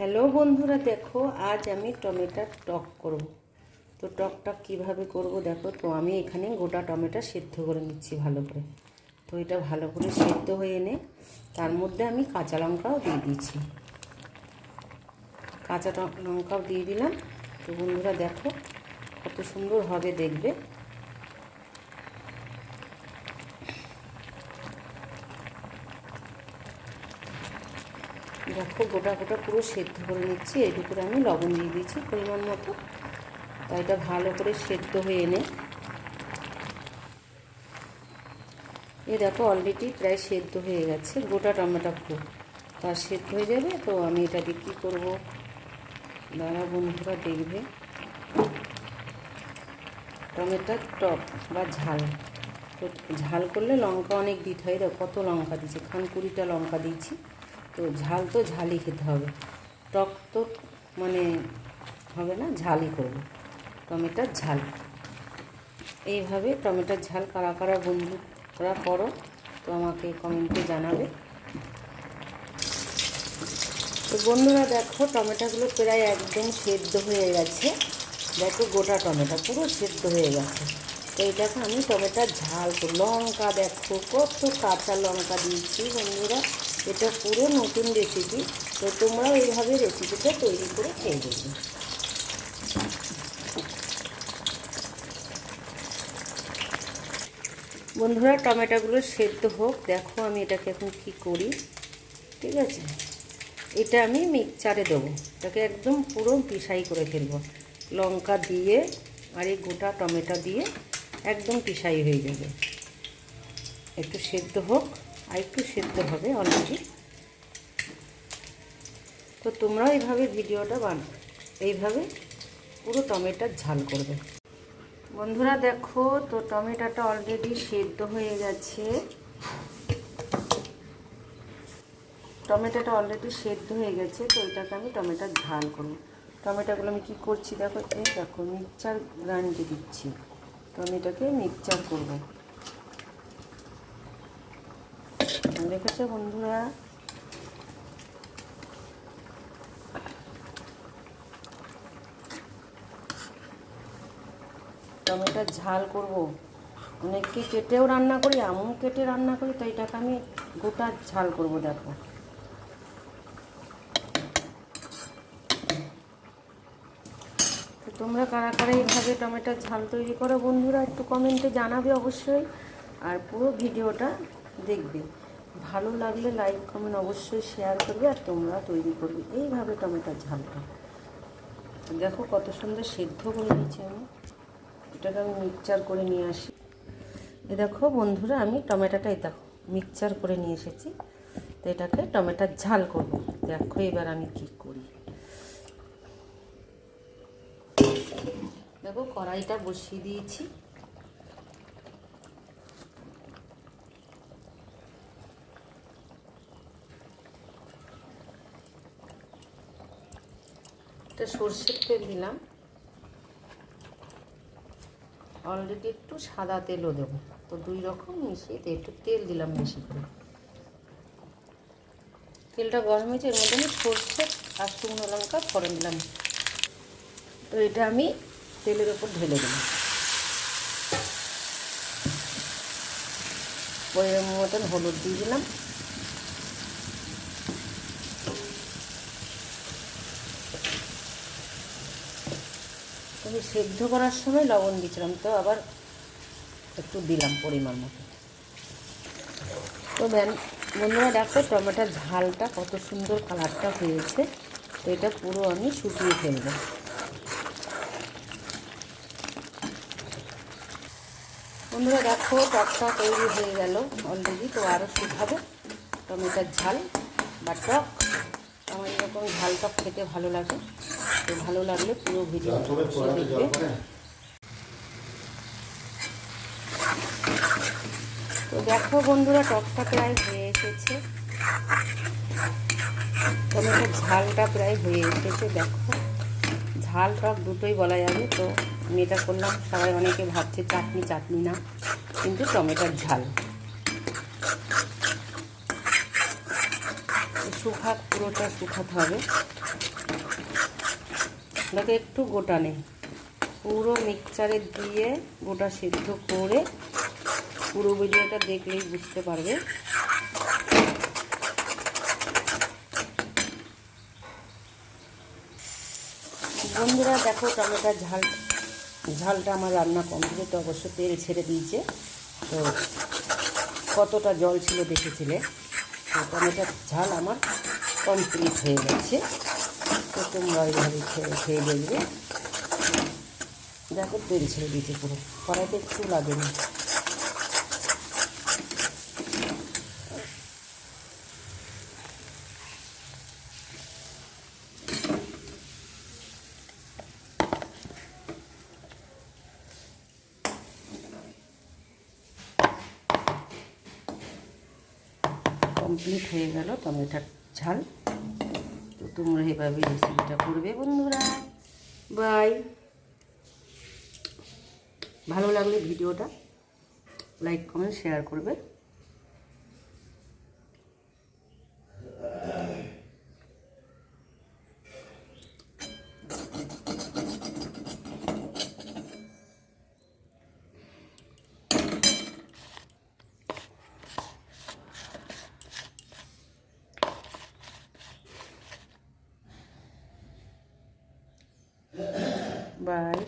Hello বন্ধুরা, দেখো আজ আমি টমেটোর টক করব। তো টকটা কিভাবে করব দেখো। তো আমি এখানে গোটা টমেটো সেদ্ধ করে নিচ্ছি ভালো করে। তো এটা ভালো করে সেদ্ধ হয়ে এনে তার মধ্যে আমি কাঁচা লঙ্কাও দিয়ে দিয়েছি। কাঁচা লঙ্কাও দিয়ে দিলাম। তো বন্ধুরা দেখো কত সুন্দর হবে দেখবে। দেখো গোটা গোটা পুরো সেদ্ধ করে নিচ্ছি। এর উপরে আমি লবণ দিয়ে দিয়েছি পরিমাণ মতো। তাই এটা ভালো করে সেদ্ধ হয়ে এনে দেখো অলরেডি প্রায় সেদ্ধ হয়ে গেছে। গোটা টমেটো পুরো তার সেদ্ধ হয়ে যাবে। তো আমি এটা দিয়ে কী করবো দাঁড়া বন্ধুরা দেখবে। টমেটোর টক বা ঝাল, তো ঝাল করলে লঙ্কা অনেক দিতে হয়। দেখো কত লঙ্কা দিচ্ছি, 20টা লঙ্কা দিয়েছি। তো ঝাল তো ঝালই খেতে হবে, টক তো মানে হবে না, ঝালই করবো, টমেটোর ঝাল। এইভাবে টমেটোর ঝাল কারা কারা বন্ধুরা করো তো আমাকে কমেন্টে জানাবে। তো বন্ধুরা দেখো টমেটোগুলো প্রায় একদম সেদ্ধ হয়ে গেছে। দেখো গোটা টমেটো পুরো সেদ্ধ হয়ে গেছে। তো এটাকে আমি টমেটোর ঝাল লঙ্কা দেখো কত কাঁচা লঙ্কা দিয়েছি বন্ধুরা। এটা পুরো নতুন রেসিপি। তো তোমরাও এইভাবে রেসিপিটা তৈরি করে খেয়ে দেবে। বন্ধুরা টমেটোগুলো সেদ্ধ হোক, দেখো আমি এটাকে এখন কী করি। ঠিক আছে, এটা আমি মিক্সচারে দেবো। এটাকে একদম পুরো পিসাই করে ফেলবো। লঙ্কা দিয়ে আর এই গোটা টমেটো দিয়ে একদম পিসাই হয়ে যাবে। একটু সেদ্ধ হোক, আর একটু সেদ্ধ হবে অলরেডি। তো তোমরাও এইভাবে ভিডিওটা এইভাবে পুরো টমেটোর ঝাল করবে। বন্ধুরা দেখো তো টমেটোটা অলরেডি সেদ্ধ হয়ে গেছে। টমেটোটা অলরেডি সেদ্ধ হয়ে গেছে। তো এটাকে আমি টমেটোর ঝাল করব। টমেটোগুলো আমি কী করছি দেখো, দেখো মিক্সচার গ্রাইন্ডে দিচ্ছি। তো আমি এটাকে মিক্সচার করব। দেখেছো বন্ধুরা, টমেটোর ঝাল করব। অনেককে কেটেও রান্না করি, আমিও কেটে রান্না করি। তো এটাকে আমি গোটা ঝাল করব। দেখো তোমরা কারা কারা এইভাবে টমেটোর ঝাল তৈরি করো বন্ধুরা একটু কমেন্টে জানাবে অবশ্যই। আর পুরো ভিডিওটা দেখবে। ভালো লাগলে লাইক কমেন্ট অবশ্যই শেয়ার করবে। আর তোমরা তৈরি করবে এইভাবে টমেটোর ঝালটা। দেখো কত সুন্দর সেদ্ধ করে নিয়েছি আমি। এটাকে আমি মিক্সচার করে নিয়ে আসি। দেখো বন্ধুরা আমি টমেটোটা দেখো মিক্সচার করে নিয়ে এসেছি। তো এটাকে টমেটোর ঝাল করব। দেখো এবার আমি কি করি। দেখো কড়াইটা বসিয়ে দিয়েছি। এটা সর্ষের তেল দিলাম। অলরেডি একটু সাদা তেলও দেবো। তো দুই রকম মিশিয়ে একটু তেল দিলাম বেশি করে। তেলটা গরম হয়েছে, এর মধ্যে আমি সর্ষে আর শুকনো লঙ্কা ফোড়ন দিলাম। তো এটা আমি তেলের ওপর ঢেলে দিলাম। পরিমাণ মতন হলুদ দিয়ে দিলাম। আমি সেদ্ধ করার সময় লবণ দিয়েছিলাম, তো আবার একটু দিলাম পরিমাণ মতো। তো বন্ধুরা দেখো টমেটোর ঝালটা কত সুন্দর কালারটা হয়েছে। তো এটা পুরো আমি শুকিয়ে ফেলবো। বন্ধুরা দেখো টকটা তৈরি হয়ে গেল অলরেডি। তো আরও শুকাবে টমেটোর ঝাল বা টক। আমার এরকম ঝাল টক খেতে ভালো লাগে। তো ভালো লাগলে পুরো ভিডিও দেখবে। তো দেখো বন্ধুরা টকটা প্রায় হয়ে এসেছে। টমেটোর ঝালটা প্রায় হয়ে এসেছে। দেখো ঝাল টক দুটোই বলা যাবে। তো আমি এটা করলাম, সবাই অনেকে ভাবছে চাটনি চাটনি না, কিন্তু টমেটোর ঝাল। পুরোটা শুকাতে হবে। দেখো একটু গোটা নেই, পুরো মিক্সচারে দিয়ে গোটা সেদ্ধ করে, পুরো ভিডিওটা দেখলেই বুঝতে পারবে। বন্ধুরা দেখো টমেটোর ঝালটা আমার রান্না কমপ্লিট, অবশ্য তেল ছেড়ে দিয়েছে। তো কতটা জল ছিল দেখেছিলে। তো টমেটোর ঝাল আমার কমপ্লিট হয়ে গেছে। তো তোমরা এইভাবে খেয়ে দেখবে। দেখো তেল ছেড়ে দিয়েছে পুরো, কড়াইতে একটু লাগেনি। কমপ্লিট হয়ে গেল টমেটোর ঝাল। তো তোমরা এভাবে রেসিপিটা করবে বন্ধুরা। বাই। ভালো লাগলে ভিডিওটা লাইক কমেন্ট শেয়ার করবে। বাই।